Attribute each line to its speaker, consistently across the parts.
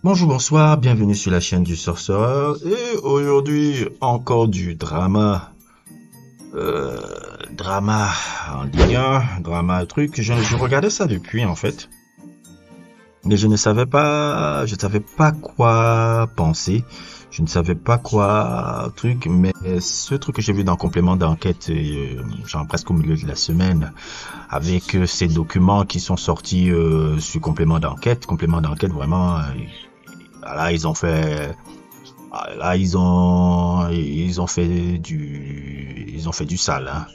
Speaker 1: Bonjour, bonsoir, bienvenue sur la chaîne du Sorcerer. Et aujourd'hui, encore du drama. Euh, Drama en Ligue 1, drama truc. Je regardais ça depuis en fait. Mais je ne savais pas quoi penser. Je ne savais pas quoi truc. Mais ce truc que j'ai vu dans Complément d'enquête, genre presque au milieu de la semaine, avec ces documents qui sont sortis sur Complément d'enquête vraiment. Là, ils ont fait du sale, hein.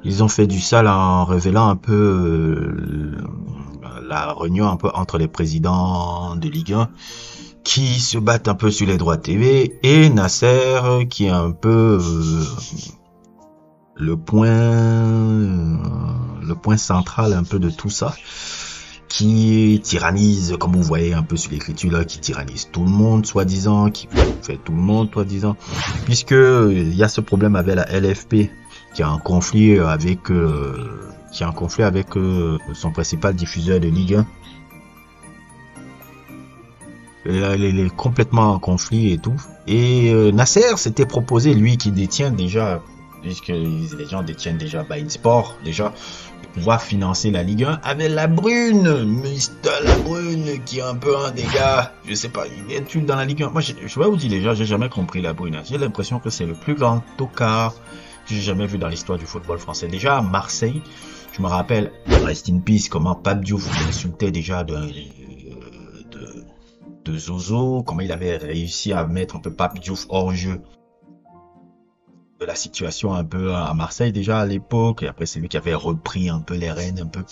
Speaker 1: Ils ont fait du sale en révélant un peu la réunion un peu entre les présidents de Ligue 1 qui se battent un peu sur les droits TV et Nasser qui est un peu le point central un peu de tout ça, qui tyrannise, comme vous voyez un peu sur l'écriture là, qui tyrannise tout le monde, soi-disant, qui fait tout le monde, soi-disant, puisque il y a ce problème avec la LFP, qui a un conflit avec, son principal diffuseur de Ligue 1. Il est complètement en conflit et tout. Et Nasser s'était proposé, lui qui détient déjà, puisque les gens détiennent déjà beIN Sport, déjà, de pouvoir financer la Ligue 1 avec la Brune, Mister la Brune, qui est un peu un dégât. Je sais pas, il est dans la Ligue 1. Moi, je vais vous dire, les gens, j'ai jamais compris la Brune. J'ai l'impression que c'est le plus grand tocard que j'ai jamais vu dans l'histoire du football français. Déjà, à Marseille, je me rappelle, rest in peace, comment Pape Diouf insultait déjà de Zozo, comment il avait réussi à mettre un peu Pape Diouf hors jeu de la situation un peu à Marseille déjà à l'époque, et après c'est lui qui avait repris un peu les rênes un peu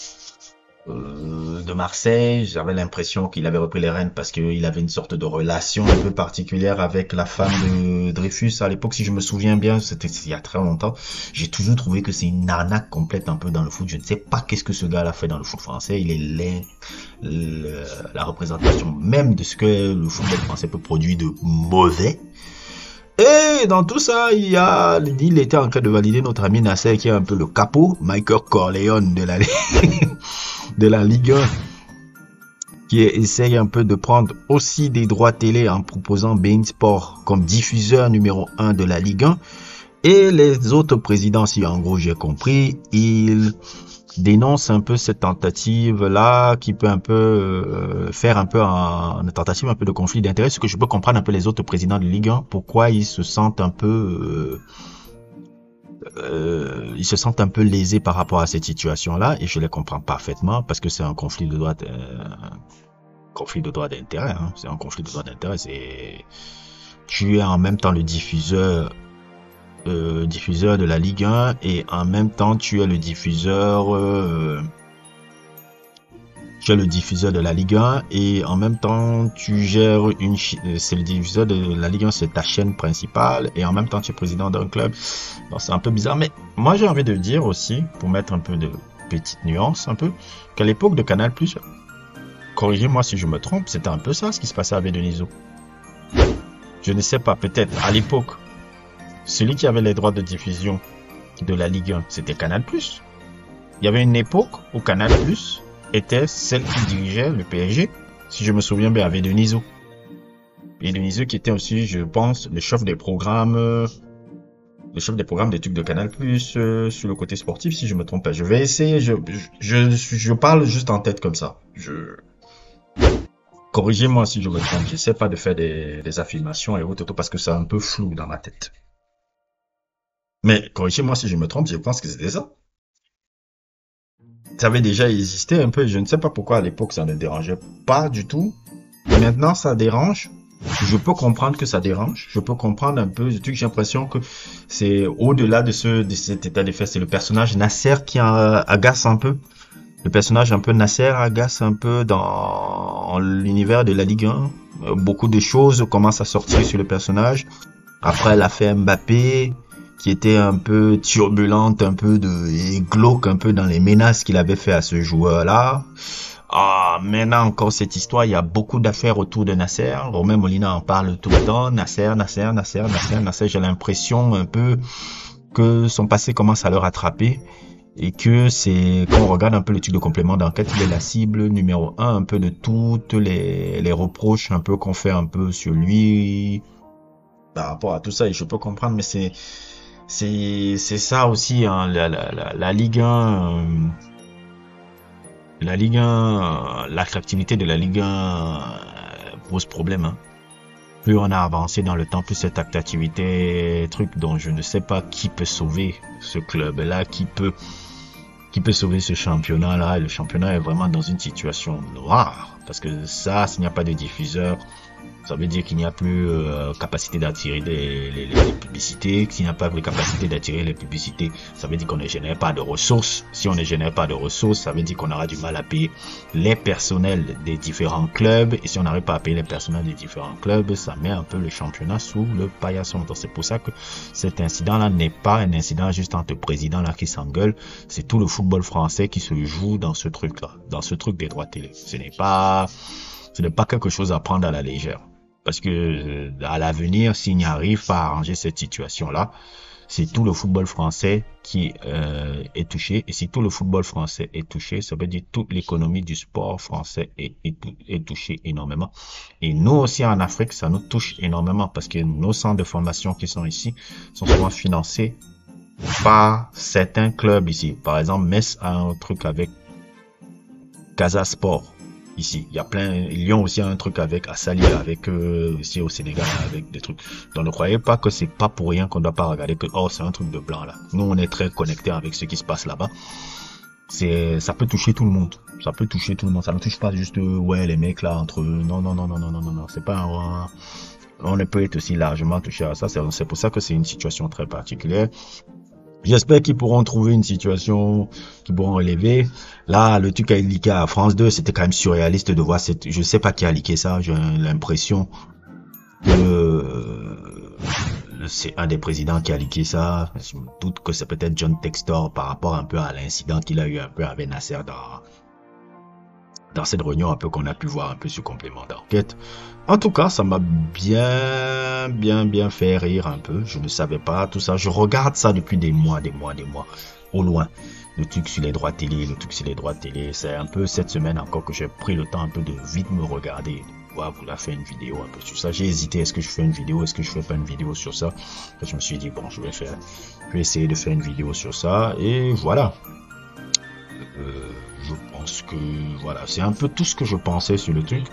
Speaker 1: de Marseille. J'avais l'impression qu'il avait repris les rênes parce qu'il avait une sorte de relation un peu particulière avec la femme de Dreyfus à l'époque, si je me souviens bien, c'était il y a très longtemps. J'ai toujours trouvé que c'est une arnaque complète un peu dans le foot. Je ne sais pas qu'est-ce que ce gars-là fait dans le foot français. Il est la représentation même de ce que le football français peut produire de mauvais. Et dans tout ça, il était en train de valider notre ami Nasser, qui est un peu le capot, Michael Corleone de la Ligue 1, qui essaye un peu de prendre aussi des droits télé en proposant beIN Sport comme diffuseur numéro 1 de la Ligue 1. Et les autres présidents, si en gros j'ai compris, ils dénoncent un peu cette tentative là qui peut un peu faire un peu une tentative un peu de conflit d'intérêts, ce que je peux comprendre un peu les autres présidents de Ligue 1, pourquoi ils se sentent un peu lésés par rapport à cette situation là, et je les comprends parfaitement parce que c'est un conflit de droit d'intérêt, hein. C'est un conflit de droit d'intérêt. C'est tu es en même temps le diffuseur de la Ligue 1 et en même temps tu es le diffuseur de la Ligue 1 et en même temps tu gères c'est le diffuseur de la Ligue 1, c'est ta chaîne principale et en même temps tu es président d'un club. Donc c'est un peu bizarre, mais moi j'ai envie de dire aussi, pour mettre un peu de petites nuances un peu, qu'à l'époque de Canal+, corrigez-moi si je me trompe, c'était un peu ça ce qui se passait avec Deniso. Je ne sais pas, peut-être à l'époque celui qui avait les droits de diffusion de la Ligue 1, c'était Canal+. Il y avait une époque où Canal+ était celle qui dirigeait le PSG, si je me souviens bien, avec Deniso. Et Deniso qui était aussi, je pense, le chef des programmes des trucs de Canal+, sur le côté sportif, si je me trompe pas. Je vais essayer, je parle juste en tête comme ça. Corrigez-moi si je me trompe. J'essaie pas de faire des affirmations et autres, parce que c'est un peu flou dans ma tête. Mais corrigez-moi si je me trompe, je pense que c'était ça. Ça avait déjà existé un peu, je ne sais pas pourquoi à l'époque ça ne dérangeait pas du tout. Maintenant ça dérange. Je peux comprendre que ça dérange. Je peux comprendre un peu. J'ai l'impression que c'est au-delà de cet état de fait. C'est le personnage Nasser qui agace un peu. Le personnage un peu Nasser agace un peu dans l'univers de la Ligue 1. Beaucoup de choses commencent à sortir sur le personnage. Après l'affaire Mbappé, qui était un peu turbulente, un peu et glauque, un peu dans les menaces qu'il avait fait à ce joueur-là. Ah, maintenant encore cette histoire, il y a beaucoup d'affaires autour de Nasser. Romain Molina en parle tout le temps. Nasser. J'ai l'impression un peu que son passé commence à le rattraper. Et que c'est, quand on regarde un peu le truc de complément d'enquête, il est la cible numéro un peu de toutes les reproches un peu qu'on fait un peu sur lui par rapport à tout ça. Et je peux comprendre, mais c'est ça aussi, hein, la Ligue 1, la Ligue 1, l'attractivité de la Ligue 1 pose problème, hein. Plus on a avancé dans le temps, plus cette attractivité, truc dont je ne sais pas qui peut sauver ce club-là, qui peut sauver ce championnat-là. Le championnat est vraiment dans une situation noire. Parce que ça, s'il n'y a pas de diffuseur, ça veut dire qu'il n'y a plus capacité d'attirer les publicités. S'il n'y a pas de capacité d'attirer les publicités, ça veut dire qu'on ne génère pas de ressources. Si on ne génère pas de ressources, ça veut dire qu'on aura du mal à payer les personnels des différents clubs. Et si on n'arrive pas à payer les personnels des différents clubs, ça met un peu le championnat sous le paillasson. Donc c'est pour ça que cet incident-là n'est pas un incident juste entre présidents là qui s'engueulent. C'est tout le football français qui se joue dans ce truc-là, dans ce truc des droits télé. Ce n'est pas quelque chose à prendre à la légère. Parce que à l'avenir, s'il n'y arrive pas à arranger cette situation-là, c'est tout le football français qui est touché. Et si tout le football français est touché, ça veut dire toute l'économie du sport français est touchée énormément. Et nous aussi en Afrique, ça nous touche énormément parce que nos centres de formation qui sont ici sont souvent financés par certains clubs ici. Par exemple, Metz a un truc avec Casa Sport. Ici, il y a plein, Lyon aussi a un truc avec Assali, avec ici au Sénégal, avec des trucs. Donc ne croyez pas que c'est pas pour rien qu'on doit pas regarder que oh c'est un truc de blanc là. Nous on est très connectés avec ce qui se passe là-bas. Ça peut toucher tout le monde. Ça peut toucher tout le monde. Ça ne touche pas juste ouais les mecs là entre eux. Non non non non non non non non. C'est pas on ne peut être aussi largement touché à ça. C'est pour ça que c'est une situation très particulière. J'espère qu'ils pourront trouver une situation qu'ils pourront relever. Là, le truc a été leaké à France 2, c'était quand même surréaliste de voir cette, je sais pas qui a leaké ça, j'ai l'impression que c'est un des présidents qui a leaké ça. Je me doute que c'est peut-être John Textor par rapport un peu à l'incident qu'il a eu un peu avec Nasser dans cette réunion un peu qu'on a pu voir un peu sur complément d'enquête. En tout cas, ça m'a bien fait rire un peu. Je ne savais pas tout ça. Je regarde ça depuis des mois, au loin. Le truc sur les droits télé, C'est un peu cette semaine encore que j'ai pris le temps un peu de vite me regarder. Voilà, vous faire une vidéo un peu sur ça. J'ai hésité, est-ce que je fais une vidéo, est-ce que je fais pas une vidéo sur ça. Je me suis dit, bon, je vais essayer de faire une vidéo sur ça. Et voilà. Je pense que voilà, c'est un peu tout ce que je pensais sur le truc.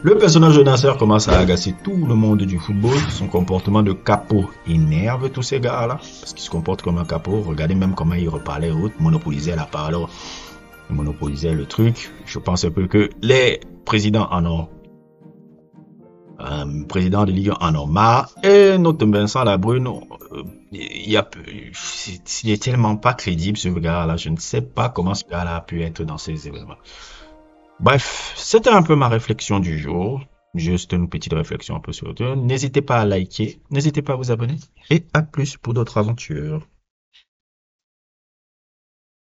Speaker 1: Le personnage de Nasser commence à agacer tout le monde du football. Son comportement de capot énerve tous ces gars-là parce qu'il se comporte comme un capot. Regardez même comment il reparlait aux autres, monopolisait la parole, monopolisait le truc. Je pense un peu que les présidents en ont président de Ligue 1 en ont marre. Et notre Vincent Labrune, il est tellement pas crédible ce gars-là. Je ne sais pas comment ce gars-là a pu être dans ces événements. Bref, c'était un peu ma réflexion du jour. Juste une petite réflexion un peu sur le truc. N'hésitez pas à liker, n'hésitez pas à vous abonner. Et à plus pour d'autres aventures.